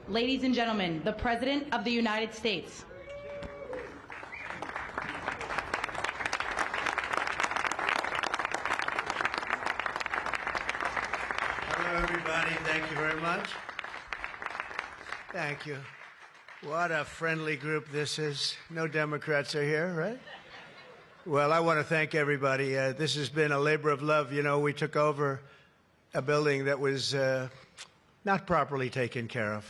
Ladies and gentlemen, the President of the United States. Hello, everybody. Thank you very much. Thank you. What a friendly group this is. No Democrats are here, right? Well, I want to thank everybody. This has been a labor of love. You know, we took over a building that was not properly taken care of.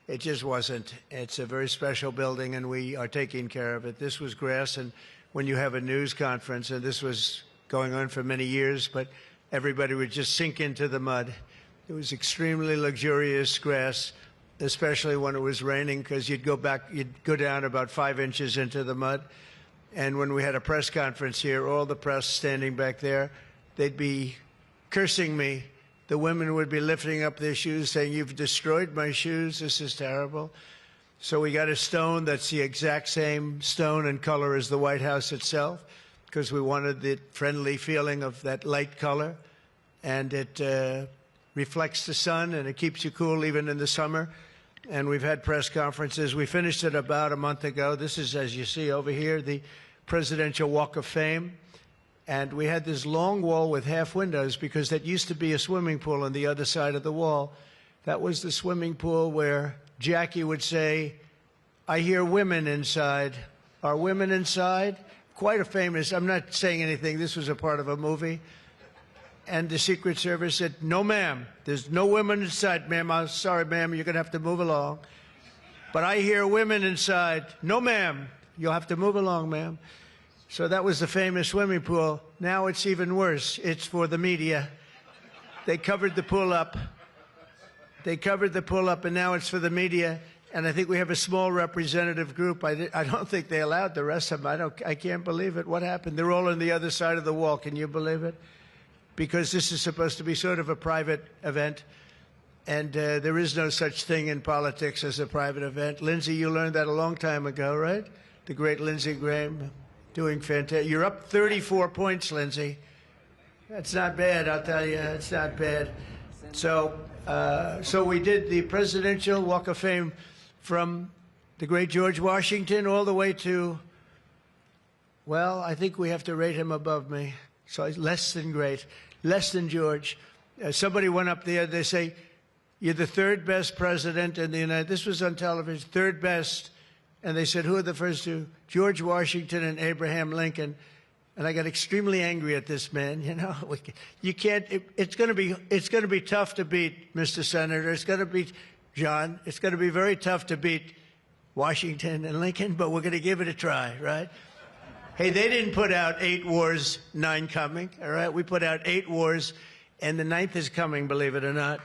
It just wasn't. It's a very special building, and we are taking care of it. This was grass, and when you have a news conference, and this was going on for many years, but everybody would just sink into the mud. It was extremely luxurious grass, especially when it was raining, because you'd go down about 5 inches into the mud. And when we had a press conference here, all the press standing back there, they'd be cursing me. The women would be lifting up their shoes, saying, "You've destroyed my shoes. This is terrible." So we got a stone that's the exact same stone and color as the White House itself, because we wanted the friendly feeling of that light color. And it reflects the sun, and it keeps you cool even in the summer. And we've had press conferences. We finished it about a month ago. This is, as you see over here, the Presidential Walk of Fame. And we had this long wall with half windows because that used to be a swimming pool on the other side of the wall. That was the swimming pool where Jackie would say, "I hear women inside." Are women inside? Quite a famous, I'm not saying anything, this was a part of a movie. And the Secret Service said, "No, ma'am, there's no women inside, ma'am. I'm sorry, ma'am, you're going to have to move along. But I hear women inside." "No, ma'am, you'll have to move along, ma'am." So that was the famous swimming pool. Now it's even worse. It's for the media. They covered the pool up. They covered the pool up, and now it's for the media. And I think we have a small representative group. I don't think they allowed the rest of them. I can't believe it. What happened? They're all on the other side of the wall. Can you believe it? Because this is supposed to be sort of a private event. And there is no such thing in politics as a private event. Lindsey, you learned that a long time ago, right? The great Lindsey Graham. Doing fantastic. You're up 34 points, Lindsey. That's not bad, I'll tell you. It's not bad. So we did the Presidential Walk of Fame from the great George Washington all the way to, well, I think we have to rate him above me. So less than great, less than George. Somebody went up there, they say, "You're the third best president in the United States." This was on television, third best. And they said, "Who are the first two?" "George Washington and Abraham Lincoln." And I got extremely angry at this man. You know, you can't. It's going to be tough to beat, Mr. Senator. It's going to be, John. It's going to be very tough to beat Washington and Lincoln, but we're going to give it a try, right? Hey, they didn't put out 8 wars, 9 coming. All right, we put out 8 wars, and the 9th is coming. Believe it or not.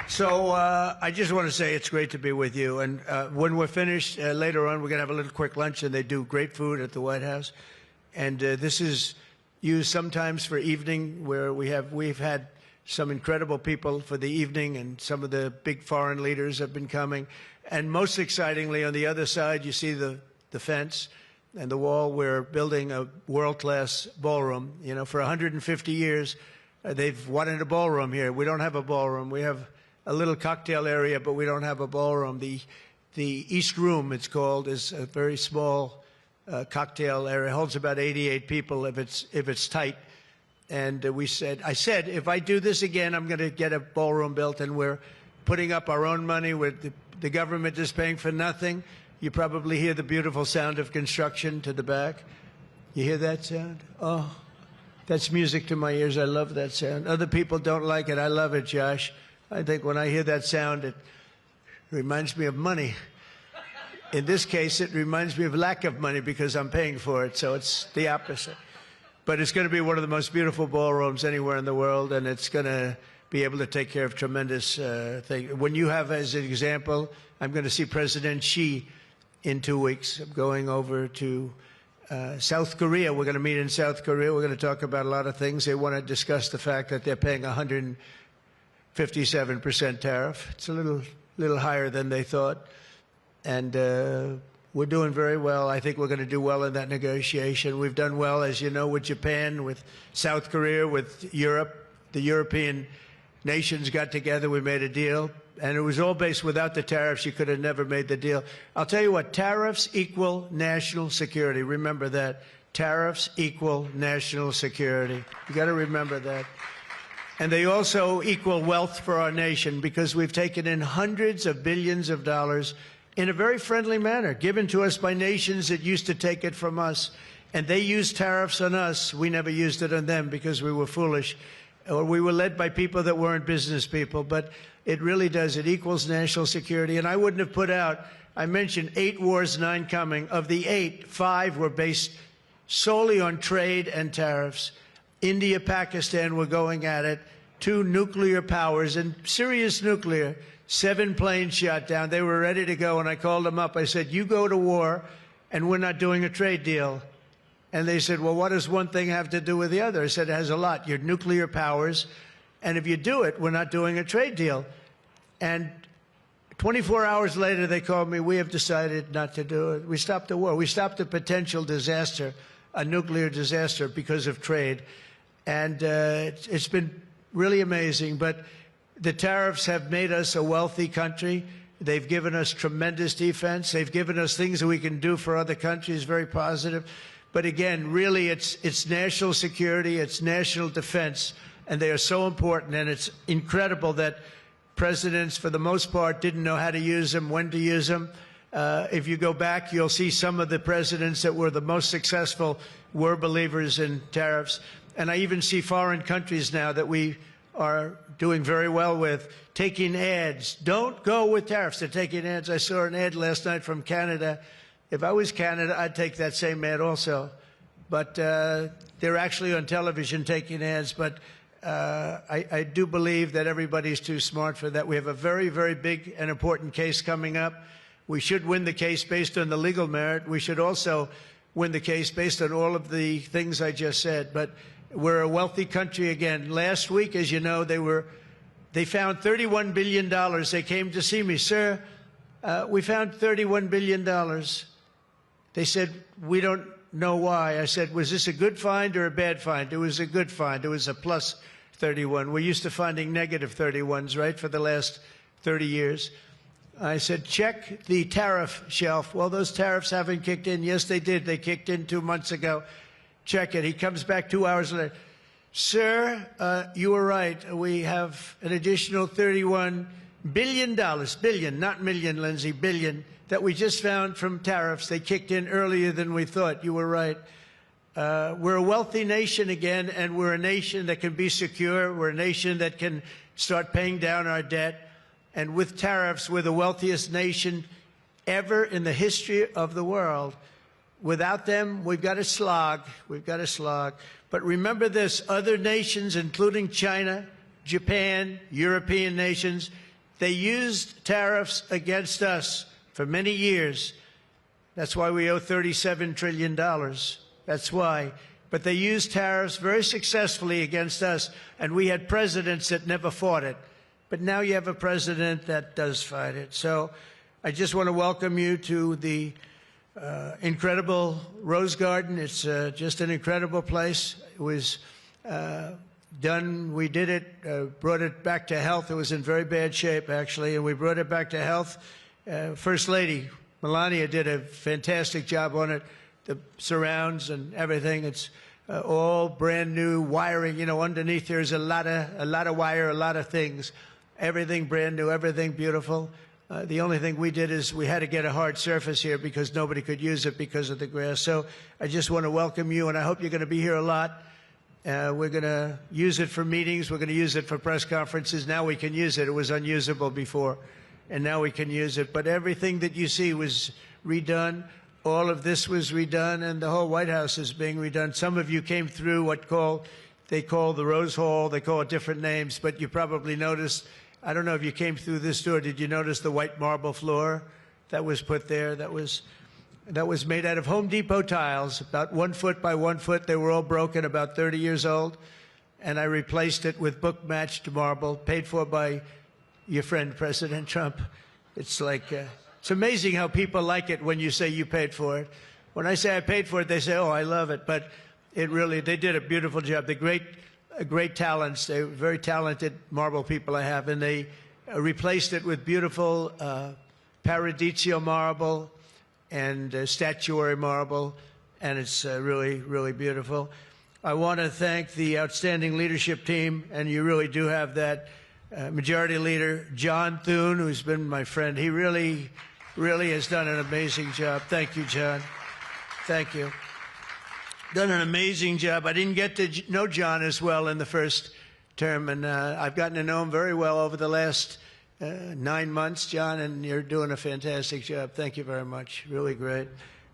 So I just want to say it's great to be with you. And when we're finished later on, we're going to have a little quick lunch, and they do great food at the White House. And this is used sometimes for evening, where we've had some incredible people for the evening, and some of the big foreign leaders have been coming. And most excitingly, on the other side, you see the fence and the wall. We're building a world-class ballroom. You know, for 150 years, they've wanted a ballroom here. We don't have a ballroom. We have a little cocktail area, but we don't have a ballroom. The East Room, it's called, is a very small cocktail area. It holds about 88 people if it's tight. And I said, if I do this again, I'm going to get a ballroom built, and we're putting up our own money. With the government is paying for nothing. You probably hear the beautiful sound of construction to the back. You hear that sound? Oh, that's music to my ears. I love that sound. Other people don't like it. I love it, Josh. I think when I hear that sound, it reminds me of money. In this case, it reminds me of lack of money because I'm paying for it, so it's the opposite. But it's going to be one of the most beautiful ballrooms anywhere in the world, and it's going to be able to take care of tremendous things. When you have, as an example, I'm going to see President Xi in 2 weeks. I'm going over to South Korea. We're going to meet in South Korea. We're going to talk about a lot of things. They want to discuss the fact that they're paying 157% tariff. It's a little higher than they thought. And we're doing very well. I think we're going to do well in that negotiation. We've done well, as you know, with Japan, with South Korea, with Europe. the European nations got together, we made a deal, and it was all based without the tariffs. You could have never made the deal. I'll tell you what, tariffs equal national security. Remember that. Tariffs equal national security. You got to remember that. And they also equal wealth for our nation, because we've taken in hundreds of billions of dollars in a very friendly manner, given to us by nations that used to take it from us. And they used tariffs on us. We never used it on them because we were foolish, or we were led by people that weren't business people. But it really does. It equals national security. And I wouldn't have put out, I mentioned 8 wars, 9 coming. Of the 8, 5 were based solely on trade and tariffs. India, Pakistan were going at it. 2 nuclear powers, and serious nuclear. 7 planes shot down. They were ready to go, and I called them up. I said, you go to war, and we're not doing a trade deal. And they said, well, what does one thing have to do with the other? I said, it has a lot. You're nuclear powers, and if you do it, we're not doing a trade deal. And 24 hours later, they called me, we have decided not to do it. We stopped the war. We stopped a potential disaster, a nuclear disaster, because of trade. And it's been really amazing. But the tariffs have made us a wealthy country. They've given us tremendous defense. They've given us things that we can do for other countries, very positive. But again, really, it's national security, it's national defense, and they are so important. And it's incredible that presidents, for the most part, didn't know how to use them, when to use them. If you go back, you'll see some of the presidents that were the most successful were believers in tariffs. And I even see foreign countries now that we are doing very well with taking ads. Don't go with tariffs. They're taking ads. I saw an ad last night from Canada. If I was Canada, I'd take that same ad also. But they're actually on television taking ads. But I do believe that everybody's too smart for that. We have a very, very big and important case coming up. We should win the case based on the legal merit. We should also win the case based on all of the things I just said. But we're a wealthy country again. Last week, as you know, they found $31 billion. They came to see me. Sir, we found $31 billion. They said, we don't know why. I said, was this a good find or a bad find? It was a good find. It was a plus 31. We're used to finding negative 31s, right, for the last 30 years. I said, check the tariff shelf. Well, those tariffs haven't kicked in. Yes, they did. They kicked in 2 months ago. Check it. He comes back 2 hours later. Sir, you were right. We have an additional $31 billion, billion, not million, Lindsay, billion, that we just found from tariffs. They kicked in earlier than we thought. You were right. We're a wealthy nation again, and we're a nation that can be secure. We're a nation that can start paying down our debt. And with tariffs, we're the wealthiest nation ever in the history of the world. Without them, we've got to slog. We've got to slog. But remember this, other nations, including China, Japan, European nations, they used tariffs against us for many years. That's why we owe $37 trillion. That's why. But they used tariffs very successfully against us, and we had presidents that never fought it. But now you have a president that does fight it. So I just want to welcome you to the incredible Rose Garden. It's just an incredible place. It was done. We did it, brought it back to health. It was in very bad shape, actually, and we brought it back to health. First Lady Melania did a fantastic job on it. The surrounds and everything. It's all brand new wiring. You know, underneath there's a lot of wire, a lot of things. Everything brand new, everything beautiful. The only thing we did is we had to get a hard surface here because nobody could use it because of the grass. So I just want to welcome you, and I hope you're going to be here a lot. We're going to use it for meetings. We're going to use it for press conferences. Now we can use it. It was unusable before, and now we can use it. But everything that you see was redone. All of this was redone, and the whole White House is being redone. Some of you came through what they call the Rose Hall. They call it different names, but you probably noticed. I don't know if you came through this door. Did you notice the white marble floor that was put there? That was made out of Home Depot tiles, about 1 foot by 1 foot. They were all broken, about 30 years old. And I replaced it with book-matched marble, paid for by your friend, President Trump. It's like, it's amazing how people like it when you say you paid for it. When I say I paid for it, they say, oh, I love it. But it really, they did a beautiful job. The great great talents. They're very talented marble people I have, and they replaced it with beautiful Paradiso marble and statuary marble, and it's really, really beautiful. I want to thank the outstanding leadership team, and you really do have that Majority Leader John Thune, who's been my friend. He really, really has done an amazing job. Thank you, John. Thank you. Done an amazing job. I didn't get to know John as well in the first term, and I've gotten to know him very well over the last 9 months, John, and you're doing a fantastic job. Thank you very much. Really great.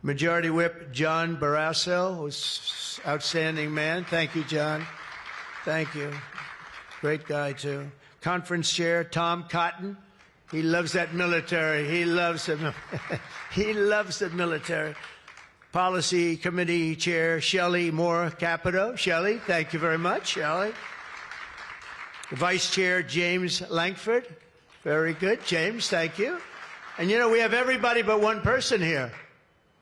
Majority Whip John Barrasso, who's an outstanding man. Thank you, John. Thank you. Great guy, too. Conference Chair Tom Cotton. He loves that military. He loves the, he loves the military. Policy Committee Chair Shelley Moore Capito. Shelley, thank you very much, Shelley. Vice Chair James Lankford. Very good, James, thank you. And you know, we have everybody but one person here.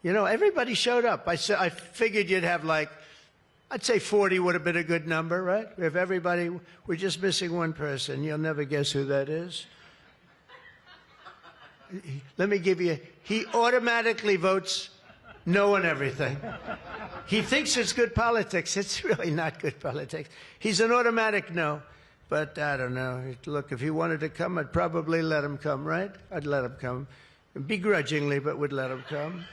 You know, everybody showed up. I figured you'd have like, I'd say 40 would have been a good number, right? We have everybody. We're just missing one person. You'll never guess who that is. Let me give you, he automatically votes no on everything. He thinks it's good politics. It's really not good politics. He's an automatic no. But I don't know. Look, if he wanted to come, I'd probably let him come, right? I'd let him come. Begrudgingly, but would let him come.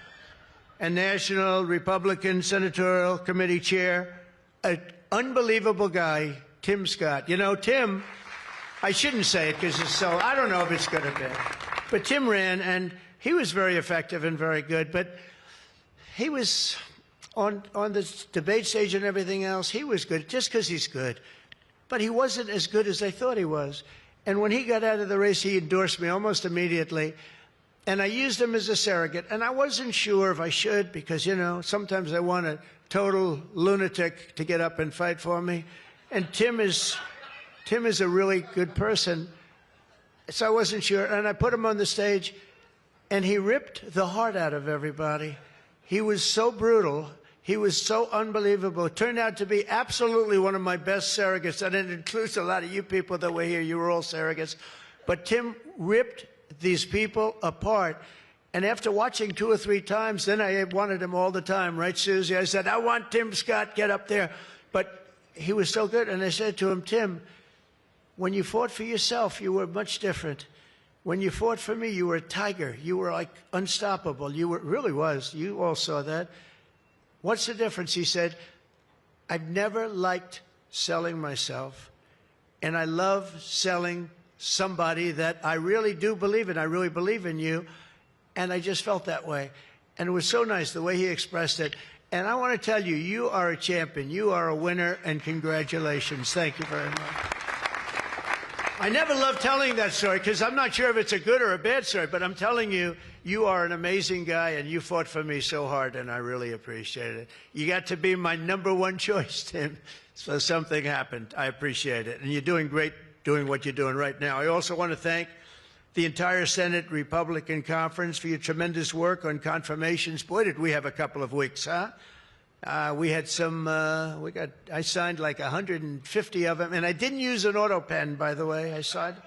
And National Republican Senatorial Committee Chair, an unbelievable guy, Tim Scott. You know, Tim, I shouldn't say it because it's so, I don't know if it's good or bad. But Tim ran, and he was very effective and very good. But he was on the debate stage and everything else, he was good just because he's good. But he wasn't as good as they thought he was. And when he got out of the race, he endorsed me almost immediately. And I used him as a surrogate. And I wasn't sure if I should because, you know, sometimes I want a total lunatic to get up and fight for me. And Tim is a really good person. So I wasn't sure. And I put him on the stage, and he ripped the heart out of everybody. He was so brutal. He was so unbelievable. It turned out to be absolutely one of my best surrogates, and it includes a lot of you people that were here. You were all surrogates. But Tim ripped these people apart. And after watching 2 or 3 times, then I wanted him all the time, right, Susie? I said, I want Tim Scott, get up there. But he was so good. And I said to him, Tim, when you fought for yourself, you were much different. When you fought for me, you were a tiger. You were like unstoppable. You were, really was. You all saw that. What's the difference? He said, I've never liked selling myself, and I love selling somebody that I really do believe in. I really believe in you, and I just felt that way. And it was so nice the way he expressed it. And I want to tell you, you are a champion. You are a winner, and congratulations. Thank you very much. I never love telling that story because I'm not sure if it's a good or a bad story, but I'm telling you, you are an amazing guy, and you fought for me so hard, and I really appreciate it. You got to be my #1 choice, Tim, so something happened. I appreciate it, and you're doing great doing what you're doing right now. I also want to thank the entire Senate Republican Conference for your tremendous work on confirmations. Boy, did we have a couple of weeks, huh? We had some, I signed like 150 of them, and I didn't use an auto pen, by the way. I signed.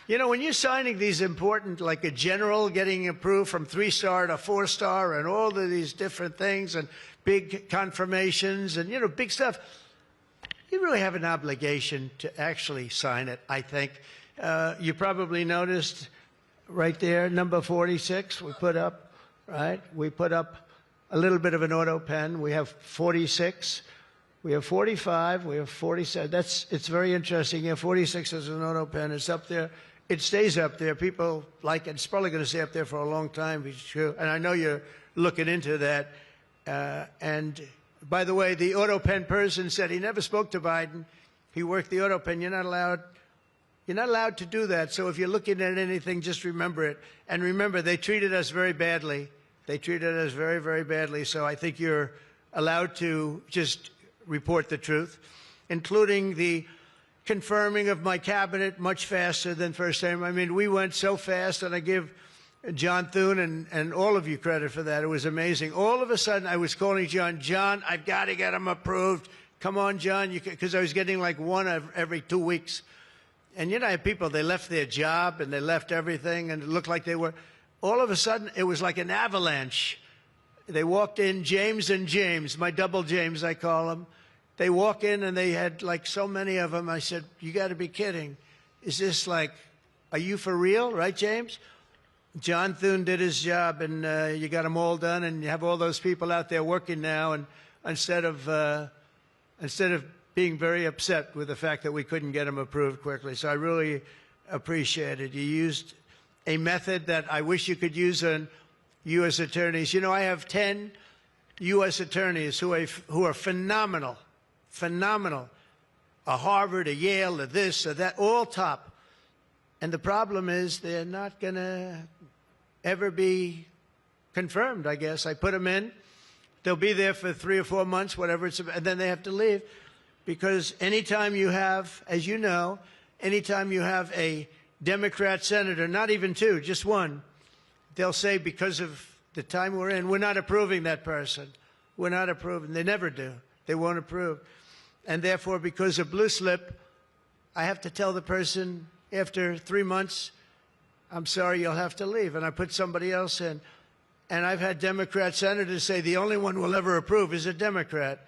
You know, when you're signing these important, like a general getting approved from 3-star to 4-star and all of these different things and big confirmations and, you know, big stuff, you really have an obligation to actually sign it, I think. You probably noticed right there, number 46, we put up, right? We put up a little bit of an auto pen. We have 46. We have 45. We have 47. It's very interesting. Yeah, 46 is an auto pen. It's up there. It stays up there. People like it. It's probably going to stay up there for a long time. It's true. And I know you're looking into that. And by the way, the auto pen person said he never spoke to Biden. He worked the auto pen. You're not allowed to do that. So if you're looking at anything, just remember it. And remember, they treated us very badly. They treated us very, very badly. So I think you're allowed to just report the truth, including the confirming of my cabinet much faster than first time. I mean, we went so fast, and I give John Thune and all of you credit for that. It was amazing. All of a sudden, I was calling John, I've got to get him approved. come on, John, because I was getting like one every 2 weeks. And you know, I have people, they left their job and they left everything, and it looked like they were, all of a sudden, it was like an avalanche. They walked in, James and James, my double James, I call them. They walk in and they had like so many of them. I said, you got to be kidding. Is this like, are you for real, right, James? John Thune did his job, and you got them all done, and you have all those people out there working now, and instead of being very upset with the fact that we couldn't get them approved quickly. So I really appreciate it. You used a method that I wish you could use on U.S. attorneys. You know, I have 10 U.S. attorneys who are phenomenal, phenomenal. A Harvard, a Yale, a this, a that, all top. And the problem is they're not going to ever be confirmed, I guess. I put them in. They'll be there for 3 or 4 months, whatever it's, and then they have to leave. Because anytime you have, as you know, anytime you have a Democrat senator, not even two, just one, they'll say because of the time we're in, we're not approving that person. We're not approving. They never do. They won't approve. And therefore, because of blue slip, I have to tell the person after 3 months, I'm sorry, you'll have to leave. And I put somebody else in. And I've had Democrat senators say the only one we'll ever approve is a Democrat.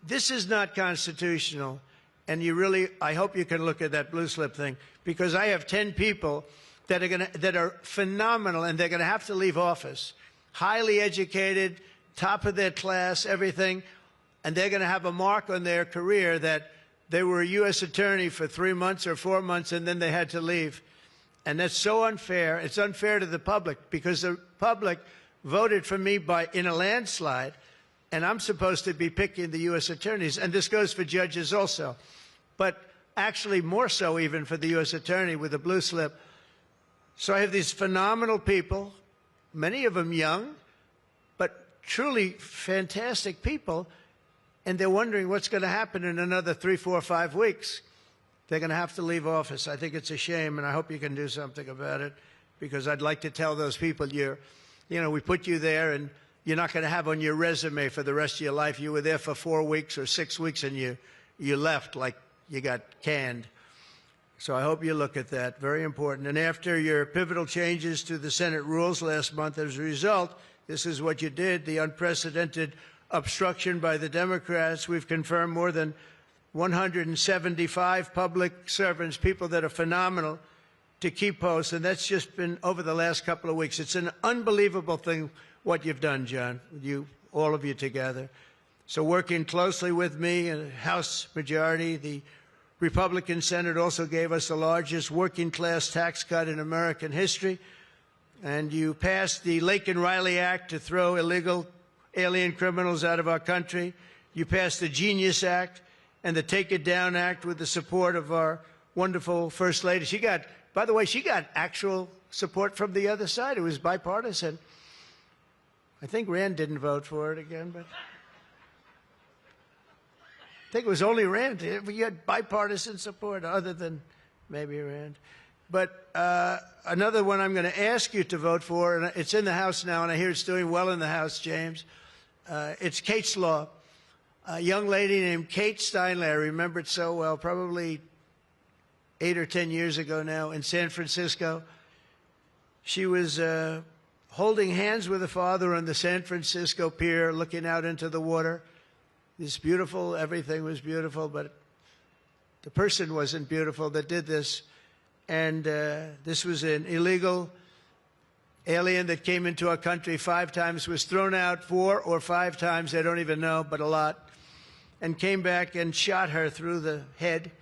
This is not constitutional. And you really, I hope you can look at that blue slip thing, because I have 10 people that are phenomenal, and they're going to have to leave office. Highly educated, top of their class, everything. And they're going to have a mark on their career that they were a U.S. attorney for 3 months or 4 months, and then they had to leave. And that's so unfair. It's unfair to the public, because the public voted for me in a landslide, and I'm supposed to be picking the U.S. attorneys. And this goes for judges also, but actually more so even for the U.S. attorney with a blue slip. So I have these phenomenal people, many of them young, but truly fantastic people, and they're wondering what's going to happen in another 3, 4, 5 weeks. They're going to have to leave office. I think it's a shame, and I hope you can do something about it, because I'd like to tell those people, you know, we put you there, and you're not going to have on your resume for the rest of your life, you were there for 4 weeks or 6 weeks, and you left like you got canned. So I hope you look at that. Very important. And after your pivotal changes to the Senate rules last month, as a result, this is what you did, the unprecedented obstruction by the Democrats. We've confirmed more than 175 public servants, people that are phenomenal, to keep posts. And that's just been over the last couple of weeks. It's an unbelievable thing what you've done, John, all of you together. So working closely with me and House majority, the Republican Senate also gave us the largest working class tax cut in American history. And you passed the Lake and Riley Act to throw illegal alien criminals out of our country. You passed the Genius Act and the Take It Down Act with the support of our wonderful First Lady. She got, by the way, she got actual support from the other side. It was bipartisan. I think Rand didn't vote for it again, but I think it was only Rand. You had bipartisan support other than maybe Rand. But another one I'm going to ask you to vote for, and it's in the House now, and I hear it's doing well in the House, James. It's Kate's Law. A young lady named Kate Steinle, I remember it so well, probably 8 or 10 years ago now in San Francisco. She was holding hands with her father on the San Francisco pier, looking out into the water. It's beautiful. Everything was beautiful, but the person wasn't beautiful that did this. And this was an illegal alien that came into our country 5 times, was thrown out 4 or 5 times, I don't even know, but a lot, and came back and shot her through the head.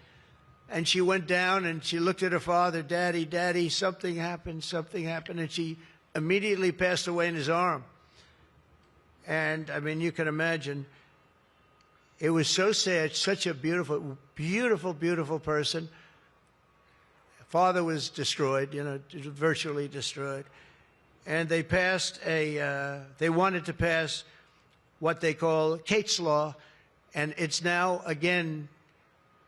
And she went down and she looked at her father, Daddy, Daddy, something happened, and she immediately passed away in his arm. And, I mean, you can imagine, it was so sad, such a beautiful, beautiful, beautiful person. Father was destroyed, you know, virtually destroyed. And they passed they wanted to pass what they call Kate's Law, and it's now again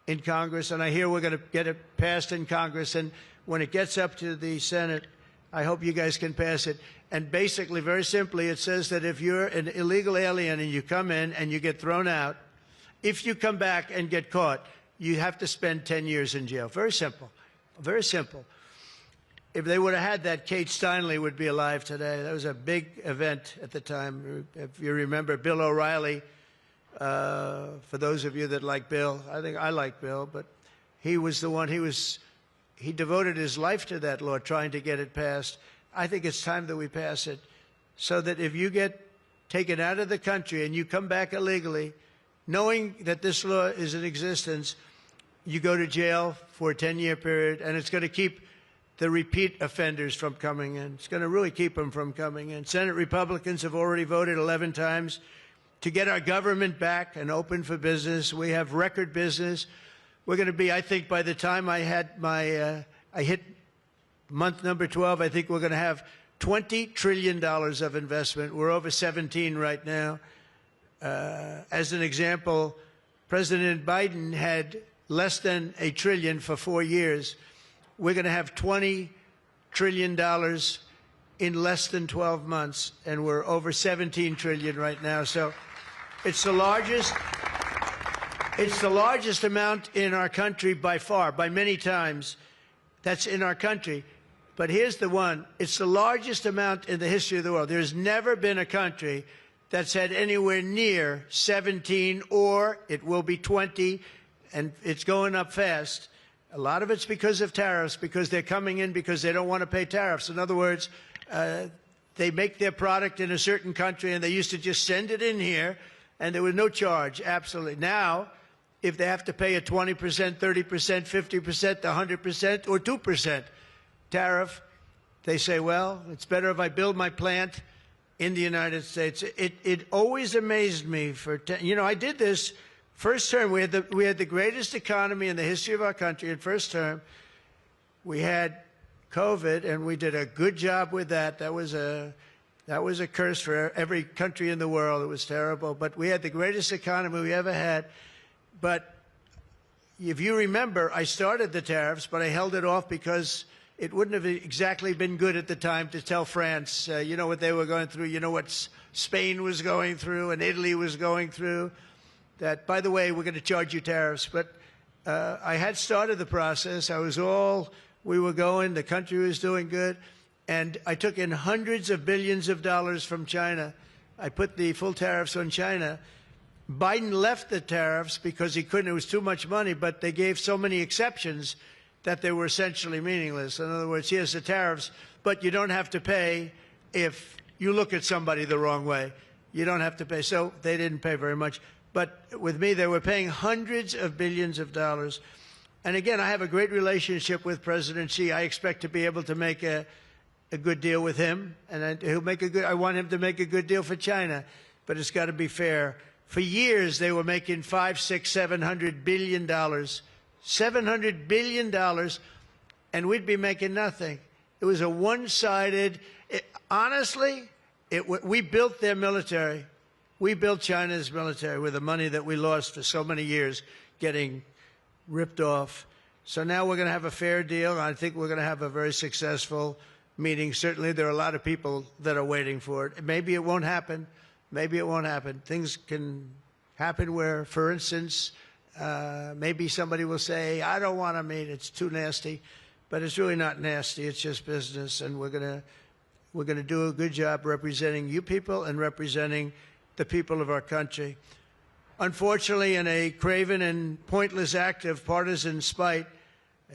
in Congress, and I hear we're going to get it passed in Congress, and when it gets up to the Senate, I hope you guys can pass it. And basically, very simply, it says that if you're an illegal alien and you come in and you get thrown out, if you come back and get caught, you have to spend 10 years in jail. Very simple. Very simple. If they would have had that, Kate Steinle would be alive today. That was a big event at the time. If you remember, Bill O'Reilly, for those of you that like Bill, I think I like Bill, but he was the one, he devoted his life to that law, trying to get it passed. I think it's time that we pass it so that if you get taken out of the country and you come back illegally, knowing that this law is in existence, you go to jail for a 10-year period, and it's going to keep the repeat offenders from coming in. It's going to really keep them from coming in. Senate Republicans have already voted 11 times to get our government back and open for business. We have record business. We're going to be, I think, by the time I hit month number 12, I think we're going to have $20 trillion of investment. We're over 17 right now. As an example, President Biden had less than $1 trillion for 4 years. We're going to have $20 trillion in less than 12 months, and we're over 17 trillion right now. So it's the largest amount in our country by far, by many times. That's in our country. But here's the one. It's the largest amount in the history of the world. There's never been a country that's had anywhere near 17, or it will be 20, and it's going up fast. A lot of it's because of tariffs, because they're coming in because they don't want to pay tariffs. In other words, they make their product in a certain country, and they used to just send it in here, and there was no charge, absolutely. Now, if they have to pay a 20%, 30%, 50%, 100%, or 2% tariff, they say, well, it's better if I build my plant in the United States. It always amazed me I did this first term. We had the greatest economy in the history of our country in first term. We had COVID, and we did a good job with that. That was a curse for every country in the world. It was terrible. But we had the greatest economy we ever had. But if you remember, I started the tariffs, but I held it off because it wouldn't have exactly been good at the time to tell France, you know what they were going through, you know what Spain was going through and Italy was going through, that, by the way, we're going to charge you tariffs. But I had started the process. We were going, the country was doing good, and I took in hundreds of billions of dollars from China. I put the full tariffs on China. Biden left the tariffs because he couldn't. It was too much money, but they gave so many exceptions that they were essentially meaningless. In other words, here's the tariffs, but you don't have to pay if you look at somebody the wrong way. You don't have to pay. So they didn't pay very much. But with me, they were paying hundreds of billions of dollars. And again, I have a great relationship with President Xi. I expect to be able to make a good deal with him, and I want him to make a good deal for China, but it's got to be fair. For years, they were making $500, $600, $700 billion, $700 billion, and we'd be making nothing. It was a one-sided. Honestly, we built their military. We built China's military with the money that we lost for so many years getting ripped off. So now we're going to have a fair deal. I think we're going to have a very successful meeting. Certainly, there are a lot of people that are waiting for it. Maybe it won't happen. Maybe it won't happen. Things can happen where, for instance, maybe somebody will say, I don't want to meet. It's too nasty. But it's really not nasty. It's just business. And we're going to do a good job representing you people and representing the people of our country. Unfortunately, in a craven and pointless act of partisan spite,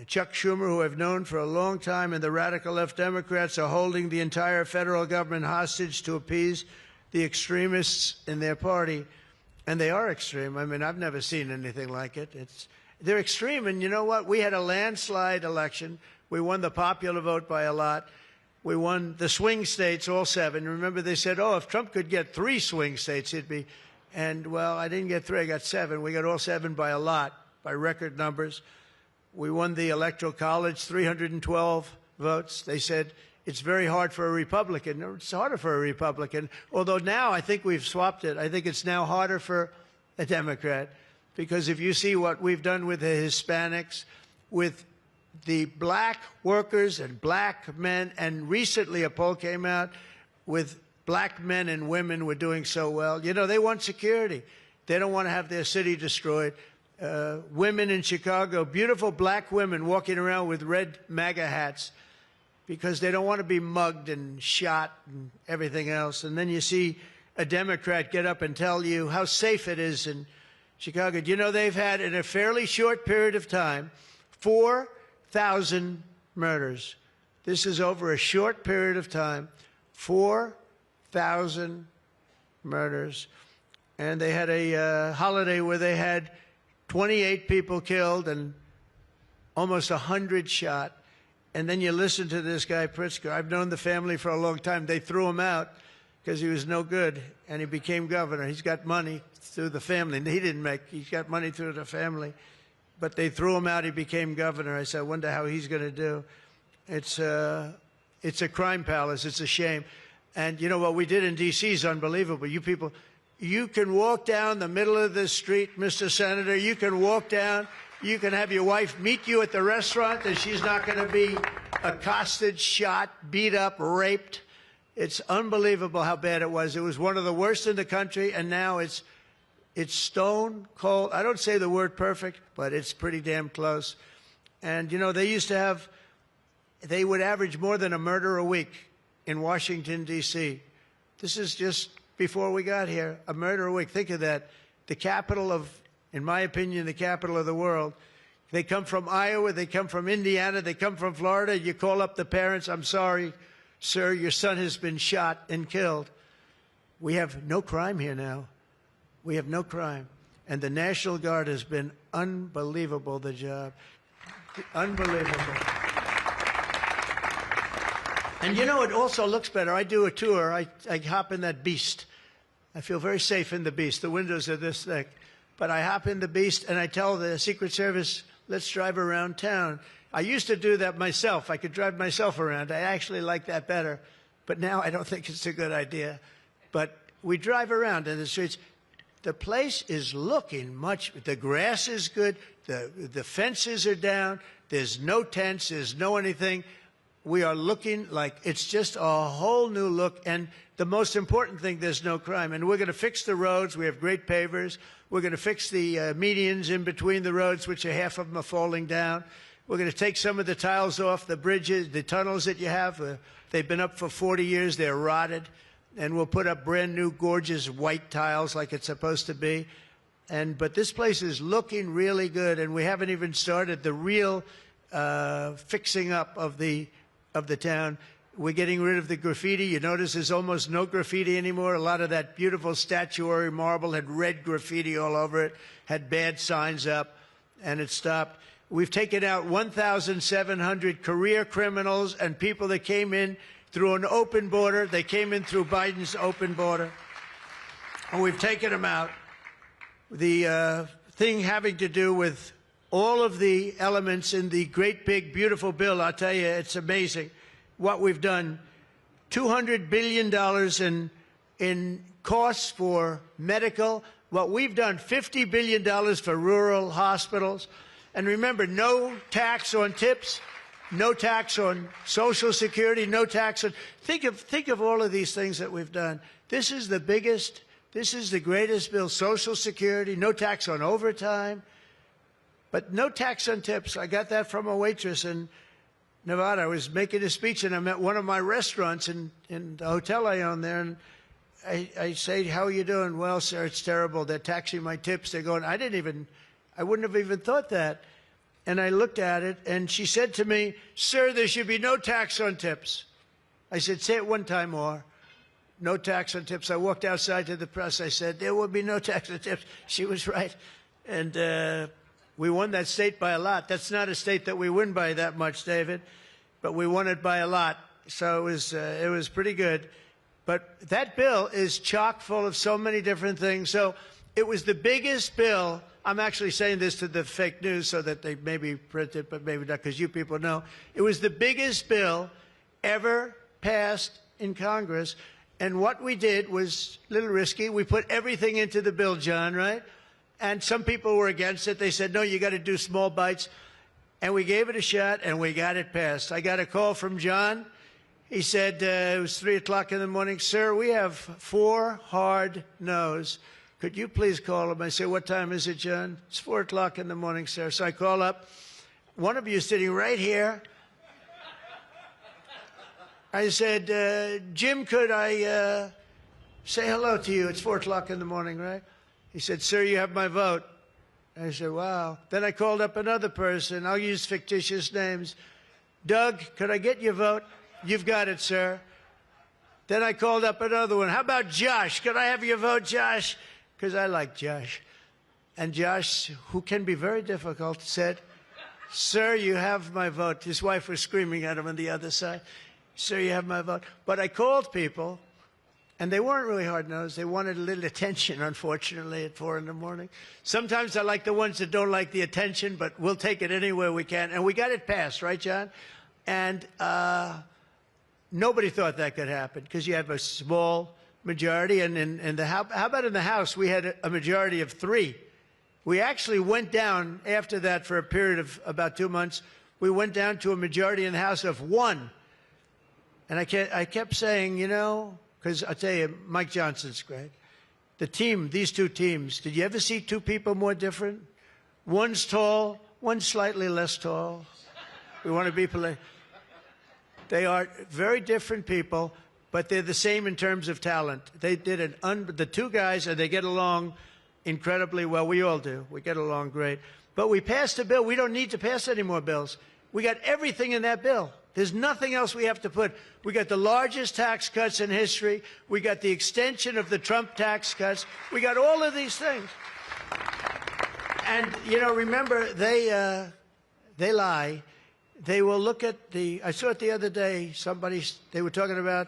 Chuck Schumer, who I've known for a long time, and the radical left Democrats are holding the entire federal government hostage to appease the extremists in their party. And they are extreme. I mean, I've never seen anything like it. They're extreme. And you know what? We had a landslide election. We won the popular vote by a lot. We won the swing states, all 7. Remember, they said, oh, if Trump could get 3 swing states, he'd be. And, well, I didn't get 3. I got 7. We got all 7 by a lot, by record numbers. We won the Electoral College, 312 votes. They said it's very hard for a Republican. It's harder for a Republican, although now I think we've swapped it. I think it's now harder for a Democrat, because if you see what we've done with the Hispanics, with the black workers and black men, and recently a poll came out with black men and women were doing so well. You know, they want security. They don't want to have their city destroyed. Women in Chicago, beautiful black women walking around with red MAGA hats because they don't want to be mugged and shot and everything else. And then you see a Democrat get up and tell you how safe it is in Chicago. Do you know they've had, in a fairly short period of time, 4,000 murders? This is over a short period of time, 4,000 murders. And they had a holiday where they had 28 people killed and almost 100 shot. And then you listen to this guy, Pritzker. I've known the family for a long time. They threw him out because he was no good, and he became governor. He's got money through the family. He's got money through the family. But they threw him out. He became governor. I said, I wonder how he's going to do. It's a crime palace. It's a shame. And you know what we did in D.C. is unbelievable. You people, you can walk down the middle of the street, Mr. Senator. You can walk down. You can have your wife meet you at the restaurant, and she's not going to be accosted, shot, beat up, raped. It's unbelievable how bad it was. It was one of the worst in the country, and now it's stone cold. I don't say the word perfect, but it's pretty damn close. And, you know, they would average more than a murder a week in Washington, D.C. This is just before we got here, a murder a week. Think of that. The capital of, in my opinion, the capital of the world. They come from Iowa, they come from Indiana, they come from Florida. You call up the parents, I'm sorry, sir, your son has been shot and killed. We have no crime here now. We have no crime. And the National Guard has been unbelievable, the job. Unbelievable. And you know, it also looks better. I do a tour. I hop in that beast. I feel very safe in the beast. The windows are this thick. But I hop in the beast and I tell the Secret Service, let's drive around town. I used to do that myself. I could drive myself around. I actually like that better. But now I don't think it's a good idea. But we drive around in the streets. The place is looking much, the grass is good, the fences are down, there's no tents, there's no anything. We are looking like it's just a whole new look. And the most important thing, there's no crime. And we're going to fix the roads. We have great pavers. We're going to fix the medians in between the roads, which are half of them are falling down. We're going to take some of the tiles off the bridges, the tunnels that you have. They've been up for 40 years. They're rotted. And we'll put up brand new, gorgeous white tiles like it's supposed to be. But this place is looking really good. And we haven't even started the real fixing up of the town. We're getting rid of the graffiti. You notice there's almost no graffiti anymore. A lot of that beautiful statuary marble had red graffiti all over it, had bad signs up, and it stopped. We've taken out 1,700 career criminals and people that came in through an open border. They came in through Biden's open border, and we've taken them out. The thing having to do with all of the elements in the great, big, beautiful bill, I'll tell you, it's amazing what we've done. $200 billion in costs for medical. What we've done, $50 billion for rural hospitals. And remember, no tax on tips, no tax on Social Security, no tax on... Think of all of these things that we've done. This is the biggest, this is the greatest bill. Social Security, no tax on overtime. But no tax on tips. I got that from a waitress in Nevada. I was making a speech, and I'm at one of my restaurants in the hotel I own there, and I say, how are you doing? Well, sir, it's terrible. They're taxing my tips. They're going, I wouldn't have even thought that. And I looked at it, and she said to me, sir, there should be no tax on tips. I said, say it one time more. No tax on tips. I walked outside to the press. I said, there will be no tax on tips. She was right. And we won that state by a lot. That's not a state that we win by that much, David, but we won it by a lot. So it was pretty good. But that bill is chock full of so many different things. So it was the biggest bill. I'm actually saying this to the fake news so that they maybe print it, but maybe not, because you people know. It was the biggest bill ever passed in Congress. And what we did was a little risky. We put everything into the bill, John, right? And some people were against it. They said, no, you got to do small bites. And we gave it a shot, and we got it passed. I got a call from John. He said, it was 3 o'clock in the morning, sir, we have 4 hard no's. could you please call him? I say, what time is it, John? It's 4 o'clock in the morning, sir. So I call up. One of you is sitting right here. I said, Jim, could I say hello to you? It's 4 o'clock in the morning, right? He said, sir, you have my vote. I said, wow. Then I called up another person. I'll use fictitious names. Doug, could I get your vote? You've got it, sir. Then I called up another one. How about Josh? Could I have your vote, Josh? Because I like Josh. And Josh, who can be very difficult, said, sir, you have my vote. His wife was screaming at him on the other side. Sir, you have my vote. But I called people, and they weren't really hard-nosed. They wanted a little attention, unfortunately, at 4 in the morning. Sometimes I like the ones that don't like the attention, but we'll take it anywhere we can. And we got it passed, right, John? And nobody thought that could happen because you have a small majority. And in the how about in the House, we had a majority of 3. We actually went down after that for a period of about 2 months. We went down to a majority in the House of 1. And I kept saying, you know, because I'll tell you, Mike Johnson's great. The team, these 2 teams, did you ever see 2 people more different? One's tall, one's slightly less tall. We want to be polite. They are very different people, but they're the same in terms of talent. They did the 2 guys, and they get along incredibly well. We all do. We get along great. But we passed a bill. We don't need to pass any more bills. We got everything in that bill. There's nothing else we have to put. We got the largest tax cuts in history. We got the extension of the Trump tax cuts. We got all of these things. And, you know, remember, they lie. They will look at I saw it the other day, they were talking about,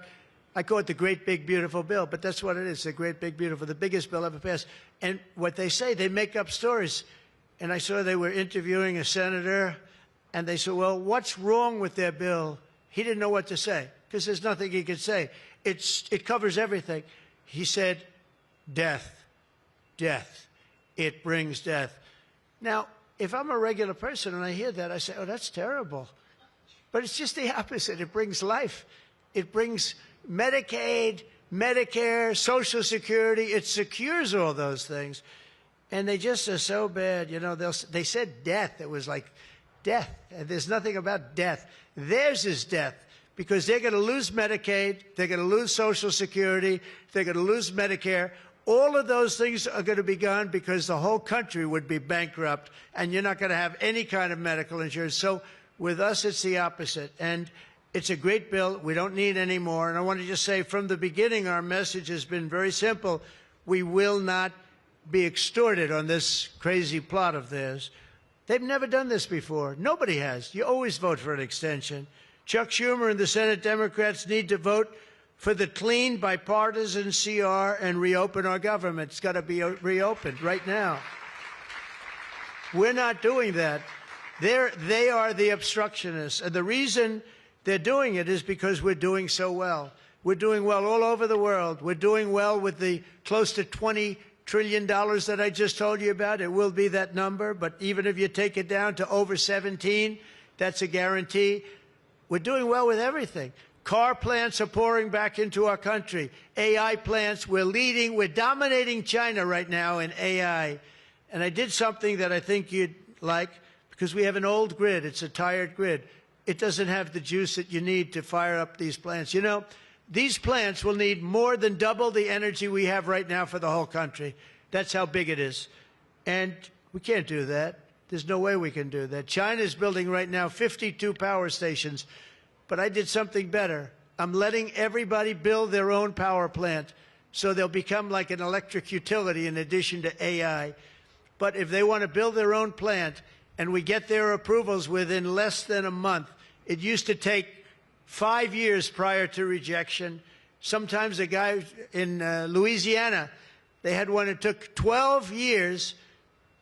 I call it the great big beautiful bill, but that's what it is, the great big beautiful, the biggest bill ever passed. And what they say, they make up stories. And I saw they were interviewing a senator, and they said, well, what's wrong with their bill? He didn't know what to say, because there's nothing he could say. It covers everything. He said, death, death. It brings death. Now, if I'm a regular person and I hear that, I say, oh, that's terrible. But it's just the opposite. It brings life. It brings Medicaid, Medicare, Social Security. It secures all those things. And they just are so bad. You know, they said death. It was like death. And there's nothing about death. Theirs is death because they're going to lose Medicaid. They're going to lose Social Security. They're going to lose Medicare. All of those things are going to be gone because the whole country would be bankrupt, and you're not going to have any kind of medical insurance. So with us, it's the opposite. And it's a great bill. We don't need any more. And I want to just say from the beginning, our message has been very simple. We will not be extorted on this crazy plot of theirs. They've never done this before. Nobody has. You always vote for an extension. Chuck Schumer and the Senate Democrats need to vote for the clean, bipartisan CR and reopen our government. It's got to be reopened right now. We're not doing that. They are the obstructionists. And the reason they're doing it is because we're doing so well. We're doing well all over the world. We're doing well with the close to $20 trillion that I just told you about. It will be that number. But even if you take it down to over 17, that's a guarantee. We're doing well with everything. Car plants are pouring back into our country. AI plants, we're leading. We're dominating China right now in AI. And I did something that I think you'd like because we have an old grid. It's a tired grid. It doesn't have the juice that you need to fire up these plants. You know, these plants will need more than double the energy we have right now for the whole country. That's how big it is. And we can't do that. There's no way we can do that. China's building right now 52 power stations. But I did something better. I'm letting everybody build their own power plant so they'll become like an electric utility in addition to AI. But if they want to build their own plant and we get their approvals within less than a month, it used to take 5 years prior to rejection. Sometimes a guy in Louisiana, they had one that took 12 years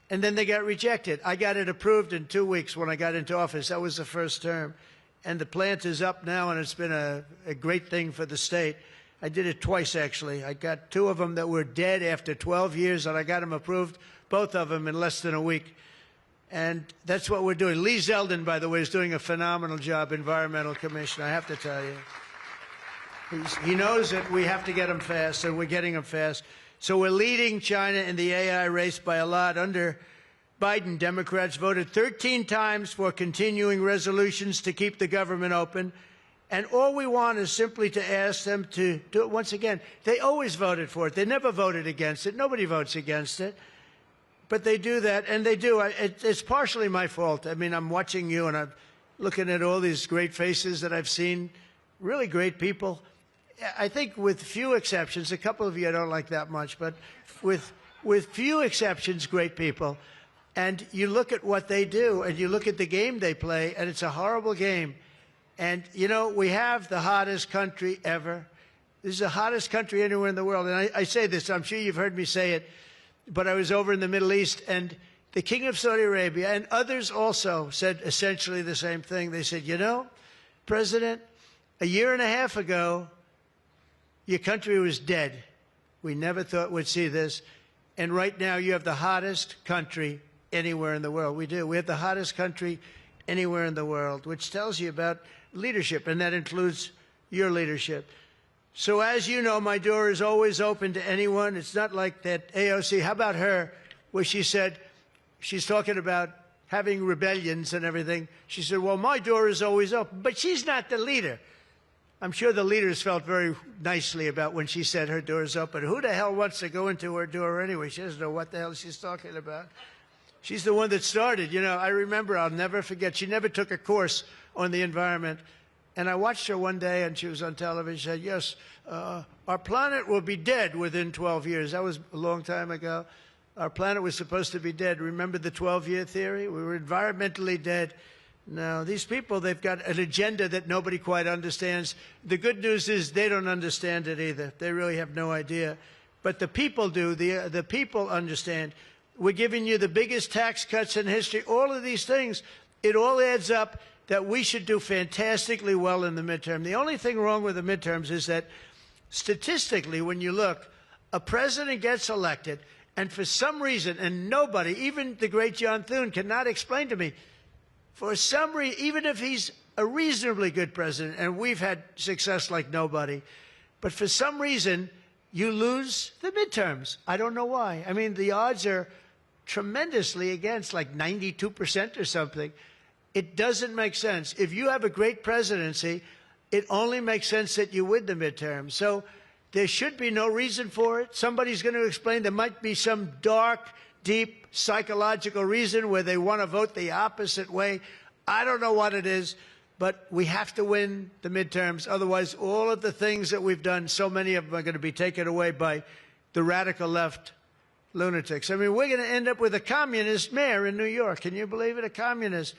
and then they got rejected. I got it approved in 2 weeks when I got into office. That was the first term. And the plant is up now, and it's been a great thing for the state. I did it twice, actually. I got 2 of them that were dead after 12 years, and I got them approved, both of them, in less than a week. And that's what we're doing. Lee Zeldin, by the way, is doing a phenomenal job, Environmental Commissioner, I have to tell you. He knows that we have to get them fast, and we're getting them fast. So we're leading China in the AI race by a lot. Under Biden, Democrats voted 13 times for continuing resolutions to keep the government open. And all we want is simply to ask them to do it once again. They always voted for it. They never voted against it. Nobody votes against it. But they do that, and they do. It's partially my fault. I mean, I'm watching you, and I'm looking at all these great faces that I've seen, really great people. I think with few exceptions, a couple of you I don't like that much, but with few exceptions, great people. And you look at what they do, and you look at the game they play, and it's a horrible game. And, you know, we have the hottest country ever. This is the hottest country anywhere in the world. And I say this, I'm sure you've heard me say it, but I was over in the Middle East, and the King of Saudi Arabia and others also said essentially the same thing. They said, you know, President, a year and a half ago, your country was dead. We never thought we'd see this. And right now, you have the hottest country anywhere in the world. We do. We have the hottest country anywhere in the world, which tells you about leadership, and that includes your leadership. So as you know, my door is always open to anyone. It's not like that AOC. How about her, where she said, she's talking about having rebellions and everything. She said, well, my door is always open. But she's not the leader. I'm sure the leaders felt very nicely about when she said her door is open. Who the hell wants to go into her door anyway? She doesn't know what the hell she's talking about. She's the one that started. You know, I remember, I'll never forget, she never took a course on the environment. And I watched her one day, and she was on television. She said, yes, our planet will be dead within 12 years. That was a long time ago. Our planet was supposed to be dead. Remember the 12-year theory? We were environmentally dead. Now, these people, they've got an agenda that nobody quite understands. The good news is they don't understand it either. They really have no idea. But the people do. The people understand. We're giving you the biggest tax cuts in history. All of these things, it all adds up that we should do fantastically well in the midterm. The only thing wrong with the midterms is that statistically, when you look, a president gets elected, and for some reason, and nobody, even the great John Thune, cannot explain to me, for some reason, even if he's a reasonably good president, and we've had success like nobody, but for some reason, you lose the midterms. I don't know why. I mean, the odds are tremendously against, like 92% or something. It doesn't make sense. If you have a great presidency, it only makes sense that you win the midterm. So there should be no reason for it. Somebody's going to explain there might be some dark, deep psychological reason where they want to vote the opposite way. I don't know what it is, but we have to win the midterms. Otherwise, all of the things that we've done, so many of them are going to be taken away by the radical left lunatics. I mean, we're going to end up with a communist mayor in New York. Can you believe it? A communist.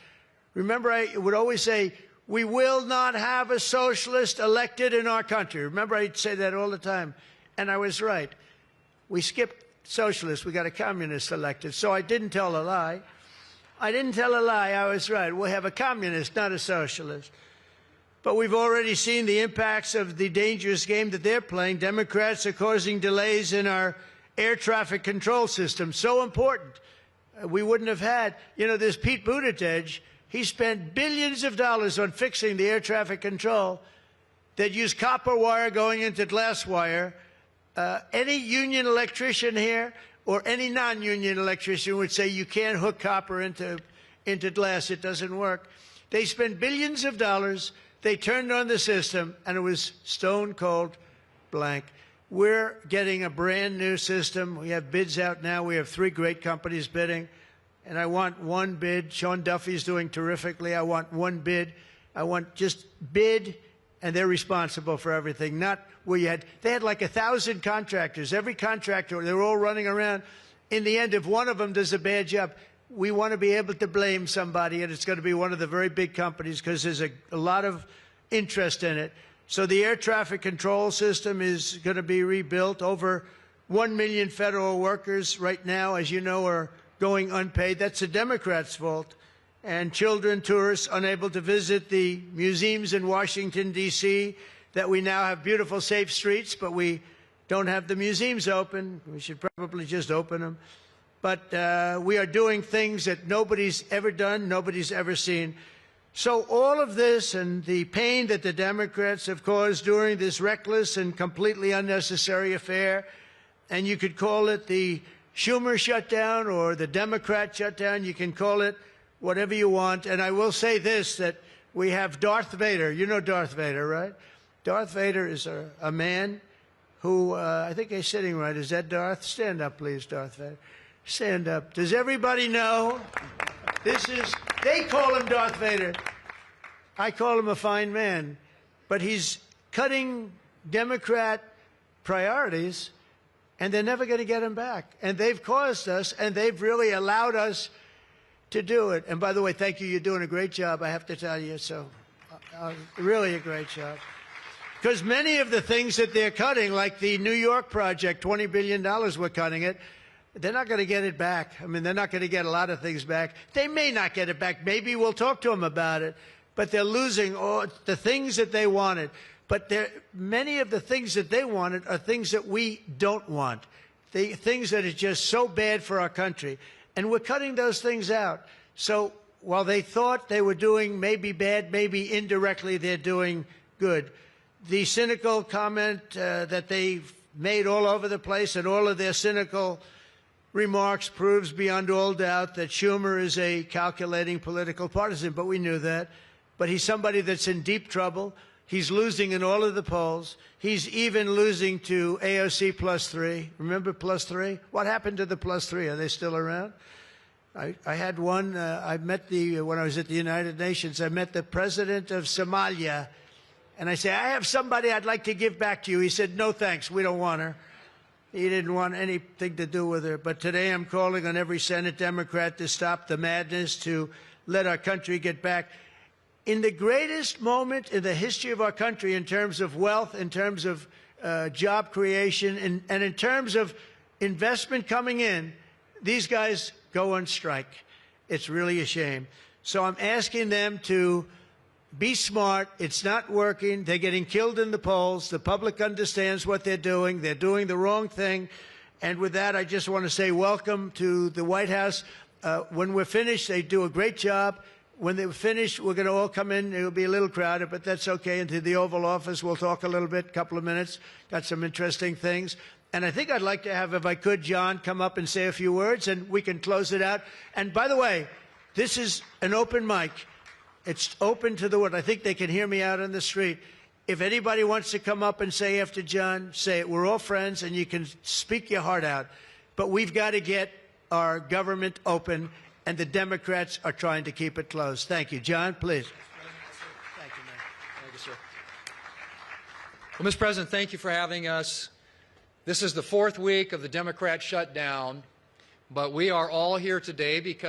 Remember, I would always say, we will not have a socialist elected in our country. Remember, I'd say that all the time. And I was right. We skipped socialists. We got a communist elected. So I didn't tell a lie. I didn't tell a lie. I was right. We'll have a communist, not a socialist. But we've already seen the impacts of the dangerous game that they're playing. Democrats are causing delays in our air traffic control system. So important. We wouldn't have had, you know, this Pete Buttigieg. He spent billions of dollars on fixing the air traffic control that used copper wire going into glass wire. Any union electrician here or any non-union electrician would say you can't hook copper into glass. It doesn't work. They spent billions of dollars. They turned on the system, and it was stone cold blank. We're getting a brand new system. We have bids out now. We have 3 great companies bidding. And I want one bid. Sean Duffy's doing terrifically. I want one bid. I want just bid, and they're responsible for everything. Not where they had like 1,000 contractors. Every contractor, they're all running around. In the end, if one of them does a bad job, we want to be able to blame somebody, and it's going to be one of the very big companies because there's a lot of interest in it. So the air traffic control system is going to be rebuilt. Over 1 million federal workers right now, as you know, are going unpaid. That's the Democrats' fault. And children, tourists, unable to visit the museums in Washington, D.C., that we now have beautiful, safe streets, but we don't have the museums open. We should probably just open them. But we are doing things that nobody's ever done, nobody's ever seen. So all of this and the pain that the Democrats have caused during this reckless and completely unnecessary affair, and you could call it the Schumer shutdown or the Democrat shutdown. You can call it whatever you want. And I will say this, that we have Darth Vader. You know Darth Vader, right? Darth Vader is a man who, I think he's sitting right. Is that Darth? Stand up, please, Darth Vader. Stand up. Does everybody know? They call him Darth Vader. I call him a fine man. But he's cutting Democrat priorities, and they're never going to get him back. And they've caused us, and they've really allowed us to do it. And by the way, thank you. You're doing a great job, I have to tell you. So really a great job. Because many of the things that they're cutting, like the New York project, $20 billion we're cutting it, they're not going to get it back. I mean, they're not going to get a lot of things back. They may not get it back. Maybe we'll talk to them about it. But they're losing all the things that they wanted. But many of the things that they wanted are things that we don't want, things that are just so bad for our country. And we're cutting those things out. So while they thought they were doing maybe bad, maybe indirectly they're doing good. The cynical comment that they've made all over the place, and all of their cynical remarks proves beyond all doubt that Schumer is a calculating political partisan. But we knew that. But he's somebody that's in deep trouble. He's losing in all of the polls. He's even losing to AOC +3. Remember +3? What happened to the +3? Are they still around? I had one. I met when I was at the United Nations, I met the president of Somalia. And I said, I have somebody I'd like to give back to you. He said, no, thanks. We don't want her. He didn't want anything to do with her. But today I'm calling on every Senate Democrat to stop the madness, to let our country get back. In the greatest moment in the history of our country in terms of wealth, in terms of job creation, and in terms of investment coming in, these guys go on strike. It's really a shame. So I'm asking them to be smart. It's not working. They're getting killed in the polls. The public understands what they're doing. They're doing the wrong thing. And with that, I just want to say welcome to the White House. When we're finished, they do a great job. When they're finished, we're going to all come in. It'll be a little crowded, but that's okay. Into the Oval Office, we'll talk a little bit, a couple of minutes. Got some interesting things. And I think I'd like to have, if I could, John come up and say a few words, and we can close it out. And by the way, this is an open mic. It's open to the world. I think they can hear me out on the street. If anybody wants to come up and say after John, say it. We're all friends, and you can speak your heart out. But we've got to get our government open, and the Democrats are trying to keep it closed. Thank you. John, please. Thank you, man. Thank you, sir. Well, Mr. President, thank you for having us. This is the 4th week of the Democrat shutdown, but we are all here today because